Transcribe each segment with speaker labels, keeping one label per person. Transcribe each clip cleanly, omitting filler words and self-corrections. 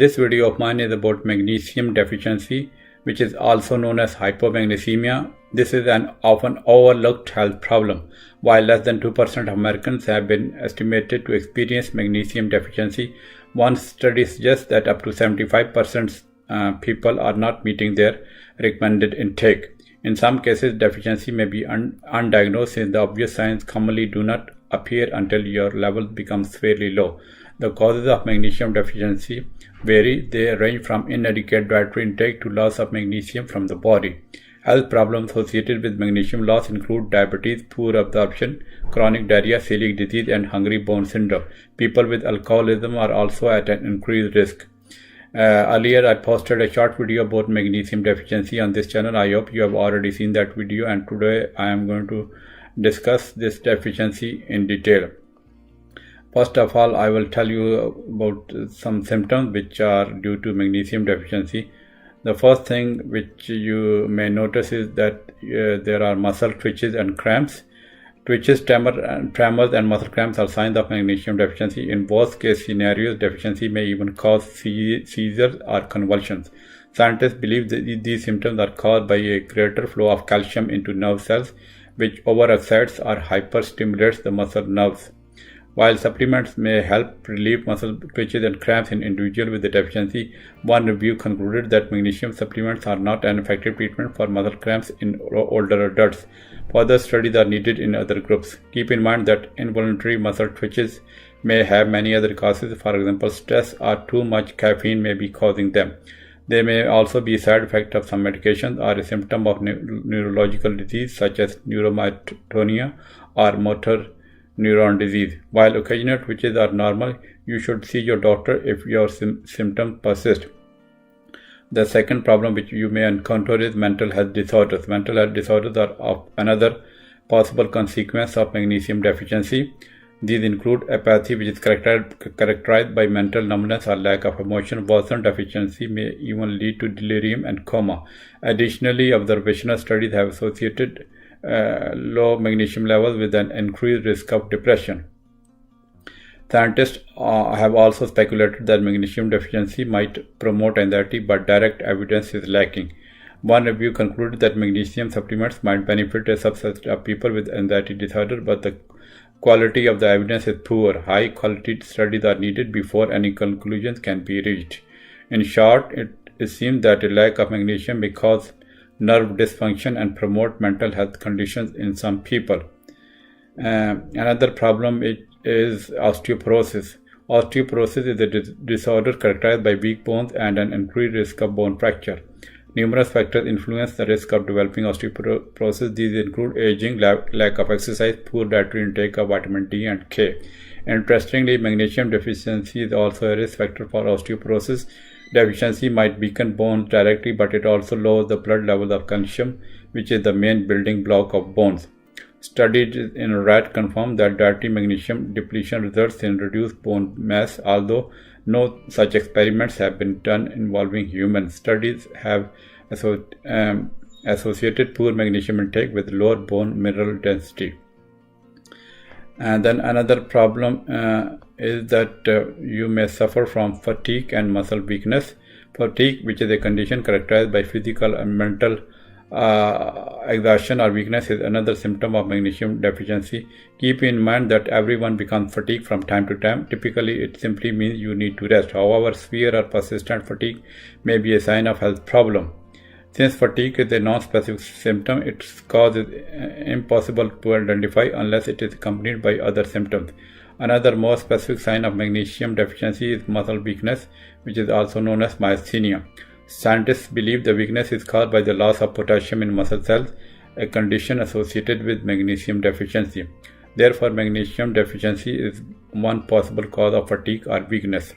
Speaker 1: This video of mine is about magnesium deficiency, which is also known as hypomagnesemia. This is an often overlooked health problem. While less than 2% of Americans have been estimated to experience magnesium deficiency, one study suggests that up to 75% people are not meeting their recommended intake. In some cases, deficiency may be undiagnosed since the obvious signs commonly do not appear until your level becomes fairly low. The causes of magnesium deficiency vary. They range from inadequate dietary intake to loss of magnesium from the body. Health problems associated with magnesium loss include diabetes, poor absorption, chronic diarrhea, celiac disease, and hungry bone syndrome. People with alcoholism are also at an increased risk. Earlier, I posted a short video about magnesium deficiency on this channel. I hope you have already seen that video, and today I am going to discuss this deficiency in detail. First of all, I will tell you about some symptoms which are due to magnesium deficiency. The first thing which you may notice is that there are muscle twitches and cramps. Twitches, tremors, and muscle cramps are signs of magnesium deficiency. In worst case scenarios, deficiency may even cause seizures or convulsions. Scientists believe that these symptoms are caused by a greater flow of calcium into nerve cells, which overexcites or hyperstimulates the muscle nerves. While supplements may help relieve muscle twitches and cramps in individuals with the deficiency, one review concluded that magnesium supplements are not an effective treatment for muscle cramps in older adults. Further studies are needed in other groups. Keep in mind that involuntary muscle twitches may have many other causes. For example, stress or too much caffeine may be causing them. They may also be a side effect of some medications or a symptom of neurological disease such as neuromyotonia or motor neuron disease. While occasional twitches are normal, you should see your doctor if your symptoms persist. The second problem which you may encounter is mental health disorders. Mental health disorders are another possible consequence of magnesium deficiency. These include apathy, which is characterized by mental numbness or lack of emotion. Worsened deficiency may even lead to delirium and coma. Additionally, observational studies have associated low magnesium levels with an increased risk of depression. Scientists have also speculated that magnesium deficiency might promote anxiety, but direct evidence is lacking. One review concluded that magnesium supplements might benefit a subset of people with anxiety disorder, but the quality of the evidence is poor. High quality studies are needed before any conclusions can be reached. In short, it seems that a lack of magnesium may cause nerve dysfunction and promote mental health conditions in some people. Another problem is osteoporosis. Osteoporosis is a disorder characterized by weak bones and an increased risk of bone fracture. Numerous factors influence the risk of developing osteoporosis. These include aging, lack of exercise, poor dietary intake of vitamin D and K. Interestingly, magnesium deficiency is also a risk factor for osteoporosis. Deficiency might weaken bones directly, but it also lowers the blood level of calcium, which is the main building block of bones. Studies in rat confirm that dietary magnesium depletion results in reduced bone mass, although no such experiments have been done involving humans. Studies have associated poor magnesium intake with lower bone mineral density. And then another problem is that you may suffer from fatigue and muscle weakness. Fatigue, which is a condition characterized by physical and mental exhaustion or weakness, is another symptom of magnesium deficiency. Keep in mind that everyone becomes fatigued from time to time. Typically, it simply means you need to rest. However, severe or persistent fatigue may be a sign of health problem. Since fatigue is a non-specific symptom, its cause is impossible to identify unless it is accompanied by other symptoms. Another more specific sign of magnesium deficiency is muscle weakness, which is also known as myasthenia. Scientists believe the weakness is caused by the loss of potassium in muscle cells, a condition associated with magnesium deficiency. Therefore, magnesium deficiency is one possible cause of fatigue or weakness.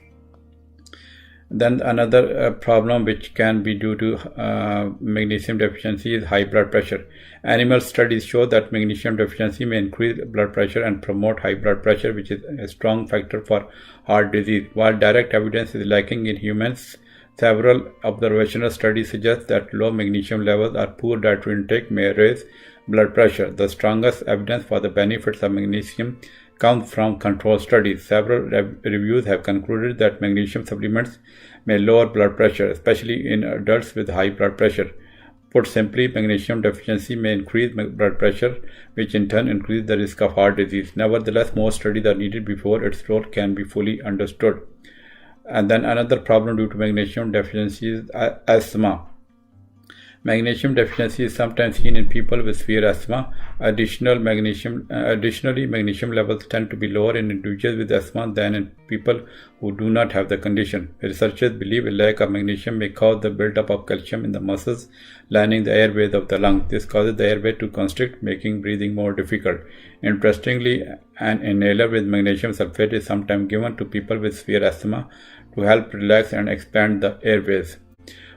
Speaker 1: Then another problem which can be due to magnesium deficiency is high blood pressure. Animal studies show that magnesium deficiency may increase blood pressure and promote high blood pressure, which is a strong factor for heart disease. While direct evidence is lacking in humans, several observational studies suggest that low magnesium levels or poor dietary intake may raise blood pressure. The strongest evidence for the benefits of magnesium comes from controlled studies. Several reviews have concluded that magnesium supplements may lower blood pressure, especially in adults with high blood pressure. Put simply, magnesium deficiency may increase blood pressure, which in turn increases the risk of heart disease. Nevertheless, more studies are needed before its role can be fully understood. And then another problem due to magnesium deficiency is asthma. Magnesium deficiency is sometimes seen in people with severe asthma. Additionally, magnesium levels tend to be lower in individuals with asthma than in people who do not have the condition. Researchers believe a lack of magnesium may cause the buildup of calcium in the muscles lining the airways of the lungs. This causes the airway to constrict, making breathing more difficult. Interestingly, an inhaler with magnesium sulfate is sometimes given to people with severe asthma to help relax and expand the airways.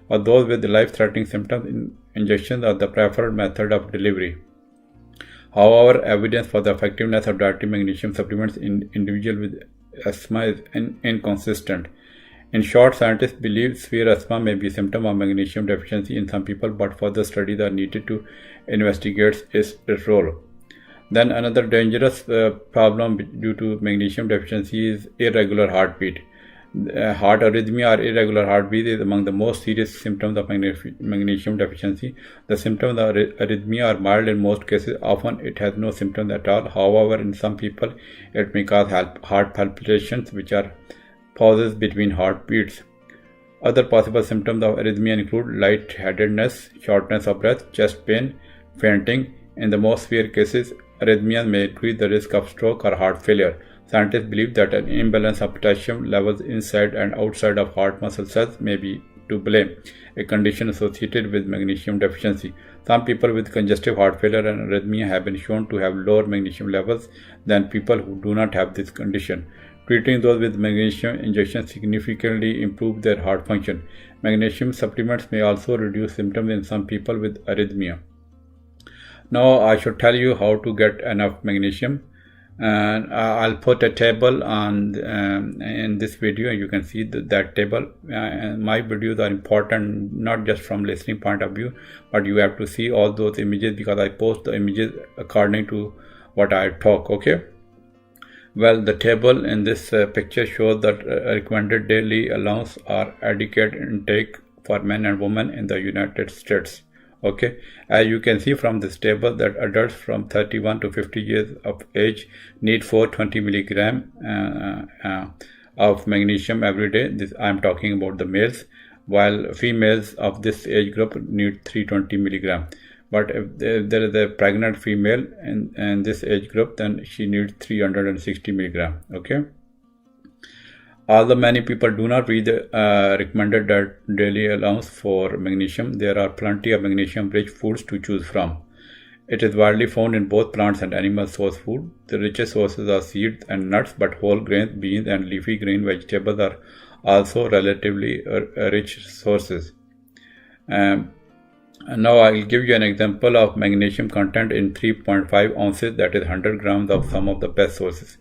Speaker 1: For those with life-threatening symptoms, injections are the preferred method of delivery. However, evidence for the effectiveness of dietary magnesium supplements in individuals with asthma is inconsistent. In short, scientists believe severe asthma may be a symptom of magnesium deficiency in some people, but further studies are needed to investigate its role. Then another dangerous problem due to magnesium deficiency is irregular heartbeat. Heart arrhythmia or irregular heartbeat is among the most serious symptoms of magnesium deficiency. The symptoms of arrhythmia are mild in most cases. Often it has no symptoms at all. However, in some people, it may cause heart palpitations, which are pauses between heartbeats. Other possible symptoms of arrhythmia include lightheadedness, shortness of breath, chest pain, fainting. In the most severe cases, arrhythmia may increase the risk of stroke or heart failure. Scientists believe that an imbalance of potassium levels inside and outside of heart muscle cells may be to blame, a condition associated with magnesium deficiency. Some people with congestive heart failure and arrhythmia have been shown to have lower magnesium levels than people who do not have this condition. Treating those with magnesium injections significantly improves their heart function. Magnesium supplements may also reduce symptoms in some people with arrhythmia. Now I should tell you how to get enough magnesium. And I'll put a table on in this video. You can see that table. My videos are important not just from listening point of view, but you have to see all those images because I post the images according to what I talk. Okay. Well, the table in this picture shows that recommended daily allowance or adequate intake for men and women in the United States. Okay, as you can see from this table that adults from 31 to 50 years of age need 420 milligram of magnesium every day. This I am talking about the males, while females of this age group need 320 milligram. But if there is a pregnant female in this age group, then she needs 360 milligram. Okay. Although many people do not read the recommended daily allowance for magnesium, there are plenty of magnesium-rich foods to choose from. It is widely found in both plants and animal source food. The richest sources are seeds and nuts, but whole grains, beans, and leafy green vegetables are also relatively rich sources. Now I will give you an example of magnesium content in 3.5 ounces, that is 100 grams of some of the best sources.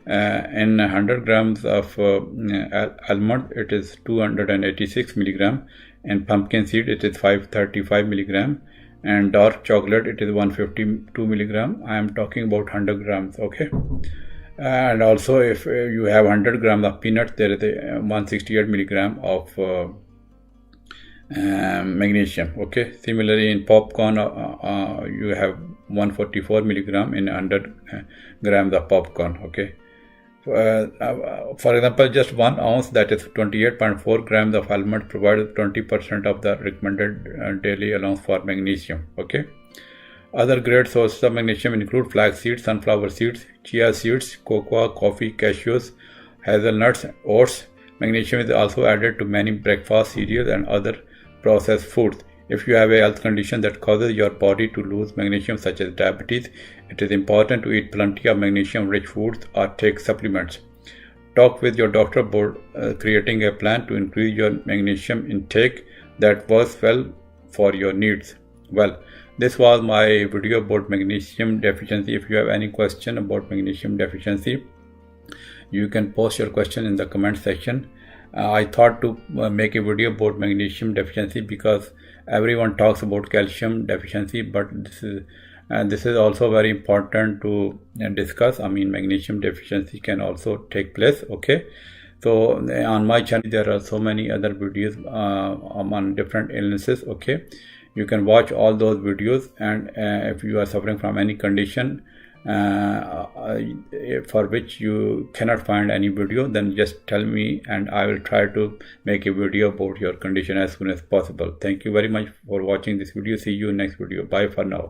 Speaker 1: In 100 grams of almond, it is 286 milligram. In pumpkin seed, it is 535 milligram. And dark chocolate, it is 152 milligram. I am talking about 100 grams. Okay. And also, if you have 100 grams of peanuts, there is a 168 milligram of magnesium. Okay. Similarly, in popcorn, you have 144 milligram in 100 grams of popcorn. Okay. For example, just 1 ounce, that is 28.4 grams of almond provides 20% of the recommended daily allowance for magnesium. Okay. Other great sources of magnesium include flax seeds, sunflower seeds, chia seeds, cocoa, coffee, cashews, hazelnuts, oats. Magnesium is also added to many breakfast cereals and other processed foods. If you have a health condition that causes your body to lose magnesium, such as diabetes, it is important to eat plenty of magnesium-rich foods or take supplements. Talk with your doctor about creating a plan to increase your magnesium intake that works well for your needs. Well, this was my video about magnesium deficiency. If you have any question about magnesium deficiency, you can post your question in the comment section. I thought to make a video about magnesium deficiency because everyone talks about calcium deficiency, but this is and this is also very important to discuss. I mean, magnesium deficiency can also take place. Okay, so on my channel there are so many other videos on different illnesses. Okay, you can watch all those videos, and if you are suffering from any condition for which you cannot find any video, then just tell me and I will try to make a video about your condition as soon as possible. Thank you very much for watching this video. See you in next video. Bye for now.